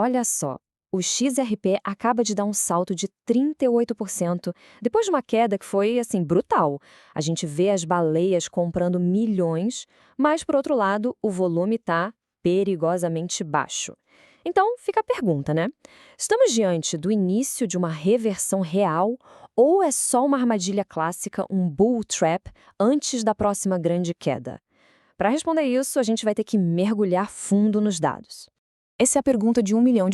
Olha só, o XRP acaba de dar um salto de 38%, depois de uma queda que foi, assim, brutal. A gente vê as baleias comprando milhões, mas, por outro lado, o volume está perigosamente baixo. Então, fica a pergunta, né? Estamos diante do início de uma reversão real ou é só uma armadilha clássica, um bull trap, antes da próxima grande queda? Para responder isso, a gente vai ter que mergulhar fundo nos dados. Essa é a pergunta de US$ 1 milhão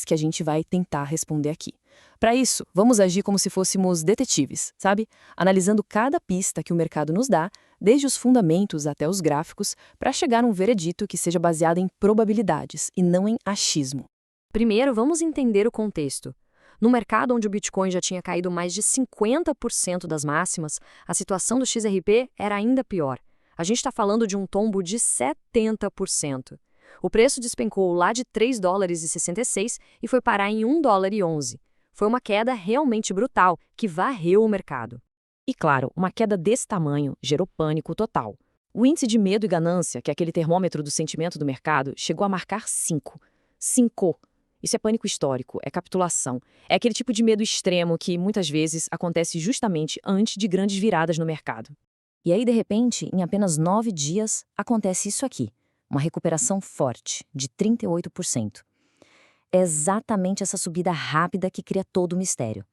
que a gente vai tentar responder aqui. Para isso, vamos agir como se fôssemos detetives, sabe? Analisando cada pista que o mercado nos dá, desde os fundamentos até os gráficos, para chegar a um veredito que seja baseado em probabilidades e não em achismo. Primeiro, vamos entender o contexto. No mercado onde o Bitcoin já tinha caído mais de 50% das máximas, a situação do XRP era ainda pior. A gente está falando de um tombo de 70%. O preço despencou lá de US$ 3,66 e foi parar em US$ 1,11. Foi uma queda realmente brutal, que varreu o mercado. E claro, uma queda desse tamanho gerou pânico total. O índice de medo e ganância, que é aquele termômetro do sentimento do mercado, chegou a marcar 5. 5. Isso é pânico histórico, é capitulação. É aquele tipo de medo extremo que, muitas vezes, acontece justamente antes de grandes viradas no mercado. E aí, de repente, em apenas 9 dias, acontece isso aqui. Uma recuperação forte, de 38%. É exatamente essa subida rápida que cria todo o mistério.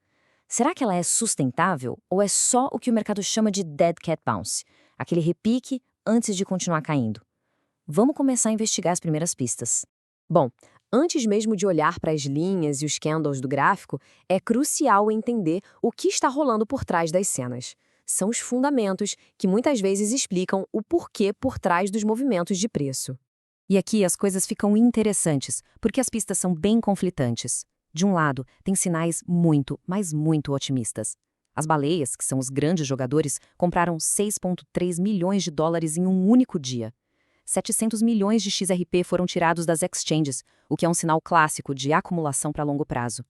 Será que ela é sustentável ou é só o que o mercado chama de dead cat bounce, aquele repique antes de continuar caindo? Vamos começar a investigar as primeiras pistas. Bom, antes mesmo de olhar para as linhas e os candles do gráfico, é crucial entender o que está rolando por trás das cenas. São os fundamentos que muitas vezes explicam o porquê por trás dos movimentos de preço. E aqui as coisas ficam interessantes, porque as pistas são bem conflitantes. De um lado, tem sinais muito, mas muito otimistas. As baleias, que são os grandes jogadores, compraram US$ 6,3 milhões em um único dia. 700 milhões de XRP foram tirados das exchanges, o que é um sinal clássico de acumulação para longo prazo.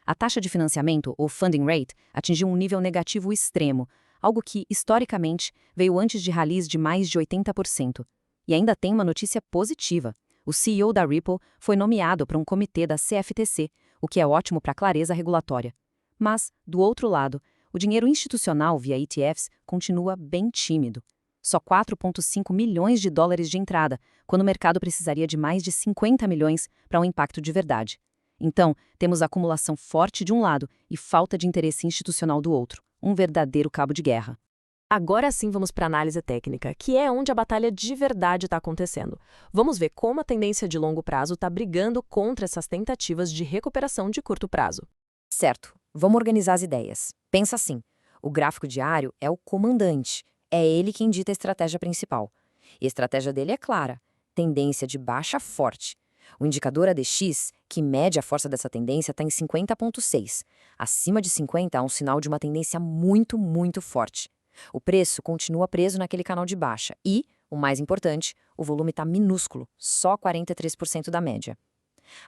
A taxa de financiamento, ou funding rate, atingiu um nível negativo extremo, algo que, historicamente, veio antes de rallies de mais de 80%. E ainda tem uma notícia positiva. O CEO da Ripple foi nomeado para um comitê da CFTC, o que é ótimo para a clareza regulatória. Mas, do outro lado, o dinheiro institucional via ETFs continua bem tímido. Só 4,5 milhões de dólares de entrada, quando o mercado precisaria de mais de 50 milhões para um impacto de verdade. Então, temos acumulação forte de um lado e falta de interesse institucional do outro. Um verdadeiro cabo de guerra. Agora sim vamos para a análise técnica, que é onde a batalha de verdade está acontecendo. Vamos ver como a tendência de longo prazo está brigando contra essas tentativas de recuperação de curto prazo. Certo, vamos organizar as ideias. Pensa assim, o gráfico diário é o comandante, é ele quem dita a estratégia principal. E a estratégia dele é clara, tendência de baixa forte. O indicador ADX, que mede a força dessa tendência, está em 50,6. Acima de 50 há um sinal de uma tendência muito, muito forte. O preço continua preso naquele canal de baixa e, o mais importante, o volume está minúsculo, só 43% da média.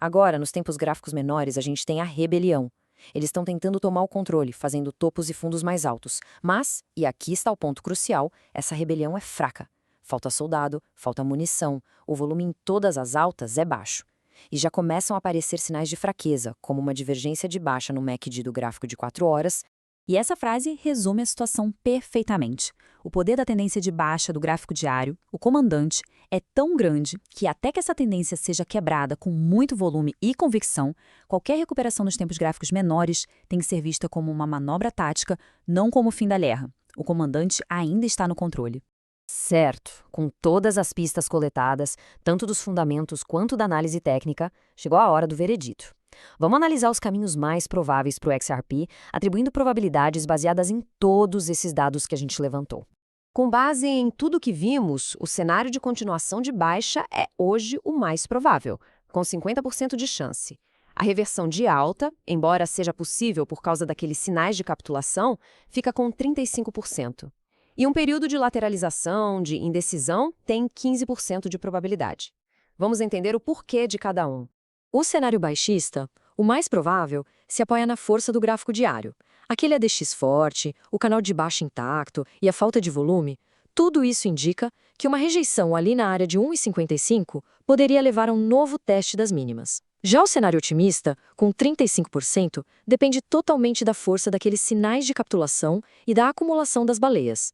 Agora, nos tempos gráficos menores, a gente tem a rebelião. Eles estão tentando tomar o controle, fazendo topos e fundos mais altos. Mas, e aqui está o ponto crucial, essa rebelião é fraca. Falta soldado, falta munição, o volume em todas as altas é baixo. E já começam a aparecer sinais de fraqueza, como uma divergência de baixa no MACD do gráfico de 4 horas. E essa frase resume a situação perfeitamente. O poder da tendência de baixa do gráfico diário, o comandante, é tão grande que até que essa tendência seja quebrada com muito volume e convicção, qualquer recuperação nos tempos gráficos menores tem que ser vista como uma manobra tática, não como o fim da guerra. O comandante ainda está no controle. Certo, com todas as pistas coletadas, tanto dos fundamentos quanto da análise técnica, chegou a hora do veredito. Vamos analisar os caminhos mais prováveis para o XRP, atribuindo probabilidades baseadas em todos esses dados que a gente levantou. Com base em tudo que vimos, o cenário de continuação de baixa é hoje o mais provável, com 50% de chance. A reversão de alta, embora seja possível por causa daqueles sinais de capitulação, fica com 35%. E um período de lateralização, de indecisão, tem 15% de probabilidade. Vamos entender o porquê de cada um. O cenário baixista, o mais provável, se apoia na força do gráfico diário. Aquele ADX forte, o canal de baixa intacto e a falta de volume, tudo isso indica que uma rejeição ali na área de 1,55 poderia levar a um novo teste das mínimas. Já o cenário otimista, com 35%, depende totalmente da força daqueles sinais de capitulação e da acumulação das baleias.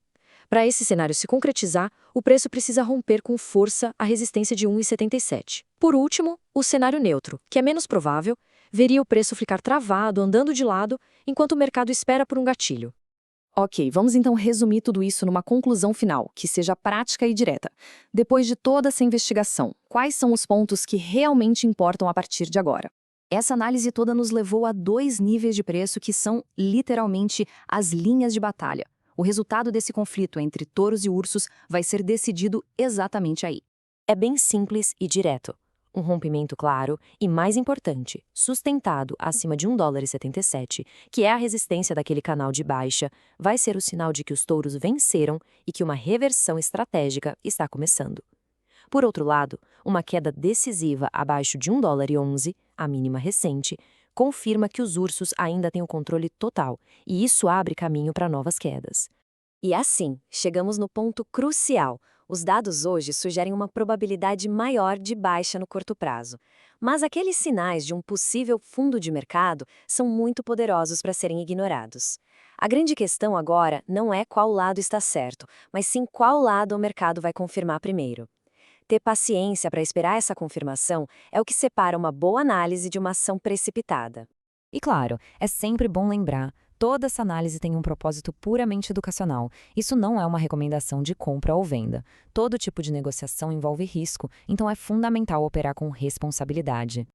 Para esse cenário se concretizar, o preço precisa romper com força a resistência de 1,77. Por último, o cenário neutro, que é menos provável, veria o preço ficar travado, andando de lado, enquanto o mercado espera por um gatilho. Ok, vamos então resumir tudo isso numa conclusão final, que seja prática e direta. Depois de toda essa investigação, quais são os pontos que realmente importam a partir de agora? Essa análise toda nos levou a 2 níveis de preço que são, literalmente, as linhas de batalha. O resultado desse conflito entre touros e ursos vai ser decidido exatamente aí. É bem simples e direto. Um rompimento claro e, mais importante, sustentado acima de $1,77, que é a resistência daquele canal de baixa, vai ser o sinal de que os touros venceram e que uma reversão estratégica está começando. Por outro lado, uma queda decisiva abaixo de $1,11, a mínima recente, confirma que os ursos ainda têm o controle total, e isso abre caminho para novas quedas. E assim, chegamos no ponto crucial. Os dados hoje sugerem uma probabilidade maior de baixa no curto prazo. Mas aqueles sinais de um possível fundo de mercado são muito poderosos para serem ignorados. A grande questão agora não é qual lado está certo, mas sim qual lado o mercado vai confirmar primeiro. Ter paciência para esperar essa confirmação é o que separa uma boa análise de uma ação precipitada. E claro, é sempre bom lembrar, toda essa análise tem um propósito puramente educacional. Isso não é uma recomendação de compra ou venda. Todo tipo de negociação envolve risco, então é fundamental operar com responsabilidade.